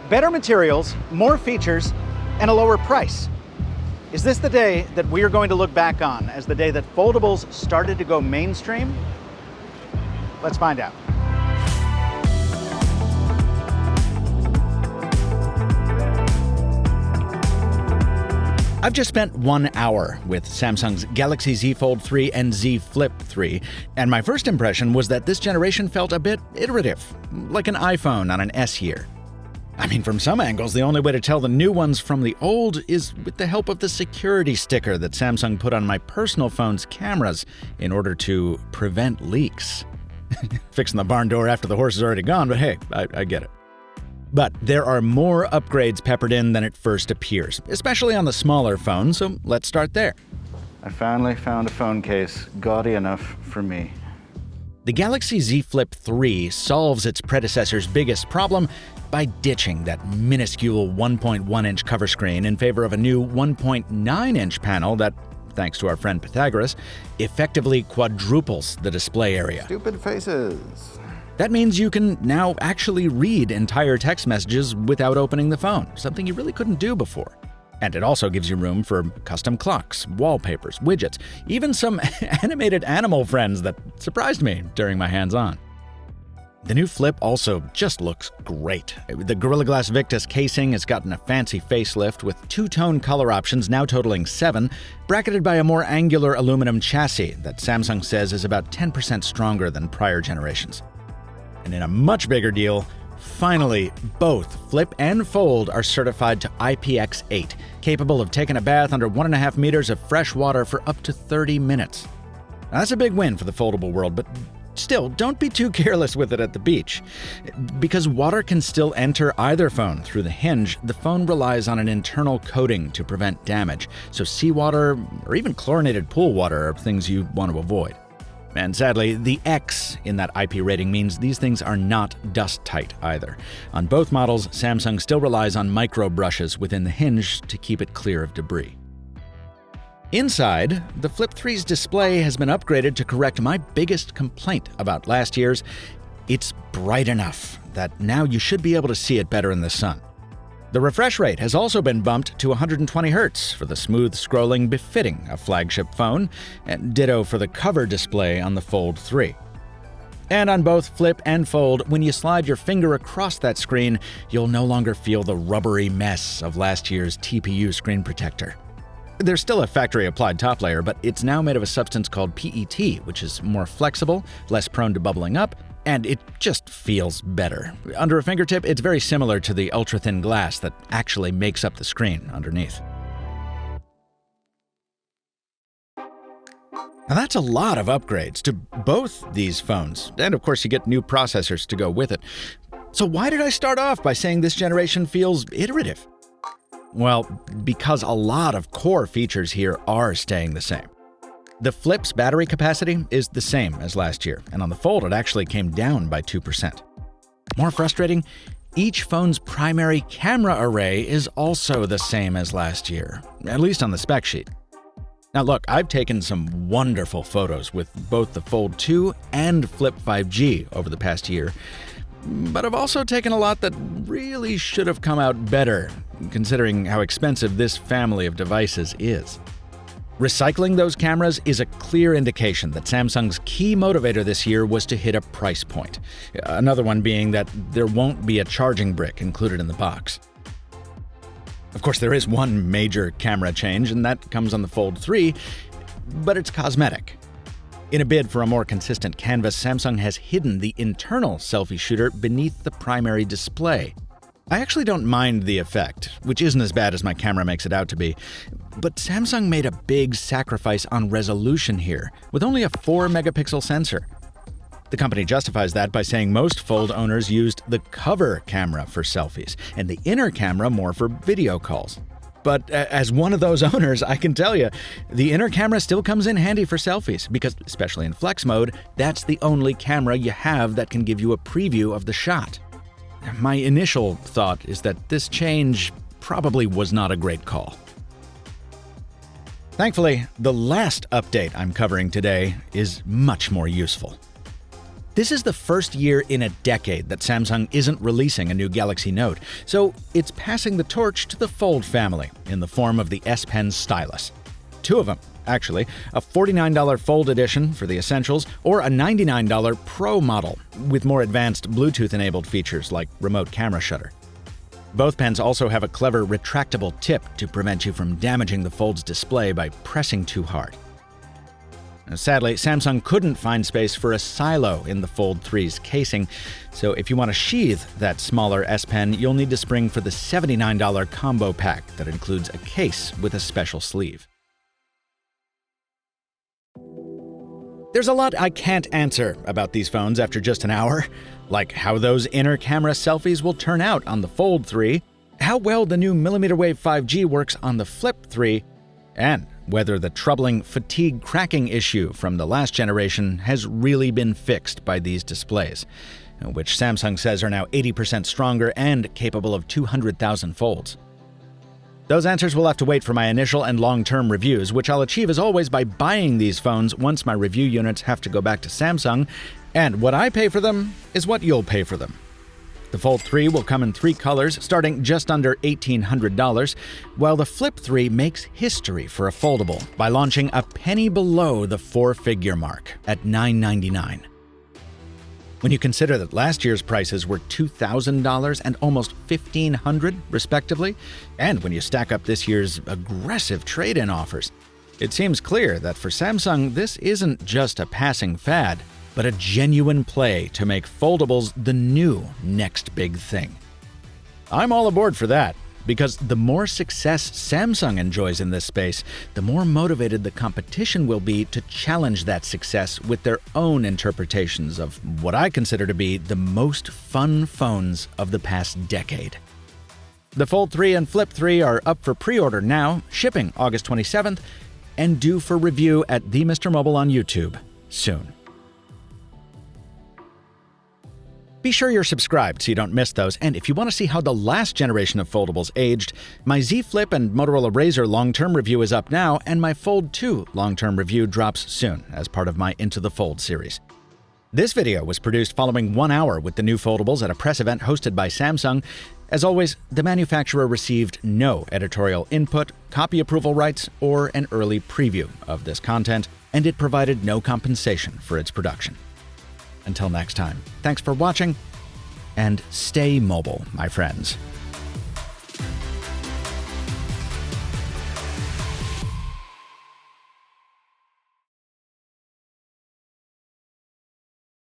Better materials, more features, and a lower price. Is this the day that we are going to look back on as the day that foldables started to go mainstream? Let's find out. I've just spent 1 hour with Samsung's Galaxy Z Fold 3 and Z Flip 3, and my first impression was that this generation felt a bit iterative, like an iPhone on an S year. I mean, from some angles, the only way to tell the new ones from the old is with the help of the security sticker that Samsung put on my personal phone's cameras in order to prevent leaks. Fixing the barn door after the horse is already gone, but hey, I get it. But there are more upgrades peppered in than it first appears, especially on the smaller phones, so let's start there. I finally found a phone case gaudy enough for me. The Galaxy Z Flip 3 solves its predecessor's biggest problem by ditching that minuscule 1.1-inch cover screen in favor of a new 1.9-inch panel that, thanks to our friend Pythagoras, effectively quadruples the display area. Stupid faces. That means you can now actually read entire text messages without opening the phone, something you really couldn't do before. And it also gives you room for custom clocks, wallpapers, widgets, even some animated animal friends that surprised me during my hands-on. The new Flip also just looks great. The Gorilla Glass Victus casing has gotten a fancy facelift with two-tone color options now totaling 7, bracketed by a more angular aluminum chassis that Samsung says is about 10% stronger than prior generations. And in a much bigger deal, finally, both Flip and Fold are certified to IPX8, capable of taking a bath under 1.5 meters of fresh water for up to 30 minutes. Now, that's a big win for the foldable world, but still, don't be too careless with it at the beach. Because water can still enter either phone through the hinge, the phone relies on an internal coating to prevent damage, so seawater or even chlorinated pool water are things you want to avoid. And sadly, the X in that IP rating means these things are not dust-tight either. On both models, Samsung still relies on micro brushes within the hinge to keep it clear of debris. Inside, the Flip 3's display has been upgraded to correct my biggest complaint about last year's. It's bright enough that now you should be able to see it better in the sun. The refresh rate has also been bumped to 120 Hz for the smooth scrolling befitting a flagship phone, and ditto for the cover display on the Fold 3. And on both Flip and Fold, when you slide your finger across that screen, you'll no longer feel the rubbery mess of last year's TPU screen protector. There's still a factory-applied top layer, but it's now made of a substance called PET, which is more flexible, less prone to bubbling up, and it just feels better. Under a fingertip, it's very similar to the ultra-thin glass that actually makes up the screen underneath. Now that's a lot of upgrades to both these phones, and of course you get new processors to go with it. So why did I start off by saying this generation feels iterative? Well, because a lot of core features here are staying the same. The Flip's battery capacity is the same as last year, and on the Fold it actually came down by 2%. More frustrating, each phone's primary camera array is also the same as last year, at least on the spec sheet. Now look, I've taken some wonderful photos with both the Fold 2 and Flip 5G over the past year, but I've also taken a lot that really should have come out better, considering how expensive this family of devices is. Recycling those cameras is a clear indication that Samsung's key motivator this year was to hit a price point. Another one being that there won't be a charging brick included in the box. Of course, there is one major camera change, and that comes on the Fold 3, but it's cosmetic. In a bid for a more consistent canvas, Samsung has hidden the internal selfie shooter beneath the primary display. I actually don't mind the effect, which isn't as bad as my camera makes it out to be, but Samsung made a big sacrifice on resolution here, with only a 4-megapixel sensor. The company justifies that by saying most Fold owners used the cover camera for selfies, and the inner camera more for video calls. But as one of those owners, I can tell you, the inner camera still comes in handy for selfies, because, especially in flex mode, that's the only camera you have that can give you a preview of the shot. My initial thought is that this change probably was not a great call. Thankfully, the last update I'm covering today is much more useful. This is the first year in a decade that Samsung isn't releasing a new Galaxy Note, so it's passing the torch to the Fold family in the form of the S Pen stylus. Two of them, actually, a $49 Fold edition for the essentials or a $99 Pro model with more advanced Bluetooth-enabled features like remote camera shutter. Both pens also have a clever retractable tip to prevent you from damaging the Fold's display by pressing too hard. Sadly, Samsung couldn't find space for a silo in the Fold 3's casing, so if you want to sheathe that smaller S Pen, you'll need to spring for the $79 combo pack that includes a case with a special sleeve. There's a lot I can't answer about these phones after just an hour, like how those inner camera selfies will turn out on the Fold 3, how well the new millimeter wave 5G works on the Flip 3, and whether the troubling fatigue cracking issue from the last generation has really been fixed by these displays, which Samsung says are now 80% stronger and capable of 200,000 folds. Those answers will have to wait for my initial and long-term reviews, which I'll achieve as always by buying these phones once my review units have to go back to Samsung, and what I pay for them is what you'll pay for them. The Fold 3 will come in 3 colors, starting just under $1,800, while the Flip 3 makes history for a foldable by launching a penny below the 4-figure mark at $999. When you consider that last year's prices were $2,000 and almost $1,500, respectively, and when you stack up this year's aggressive trade-in offers, it seems clear that for Samsung, this isn't just a passing fad, but a genuine play to make foldables the new next big thing. I'm all aboard for that, because the more success Samsung enjoys in this space, the more motivated the competition will be to challenge that success with their own interpretations of what I consider to be the most fun phones of the past decade. The Fold 3 and Flip 3 are up for pre-order now, shipping August 27th, and due for review at The Mr. Mobile on YouTube soon. Be sure you're subscribed so you don't miss those, and if you want to see how the last generation of foldables aged, my Z Flip and Motorola Razr long-term review is up now, and my Fold 2 long-term review drops soon as part of my Into the Fold series. This video was produced following 1 hour with the new foldables at a press event hosted by Samsung. As always, the manufacturer received no editorial input, copy approval rights, or an early preview of this content, and it provided no compensation for its production. Until next time, thanks for watching, and stay mobile, my friends.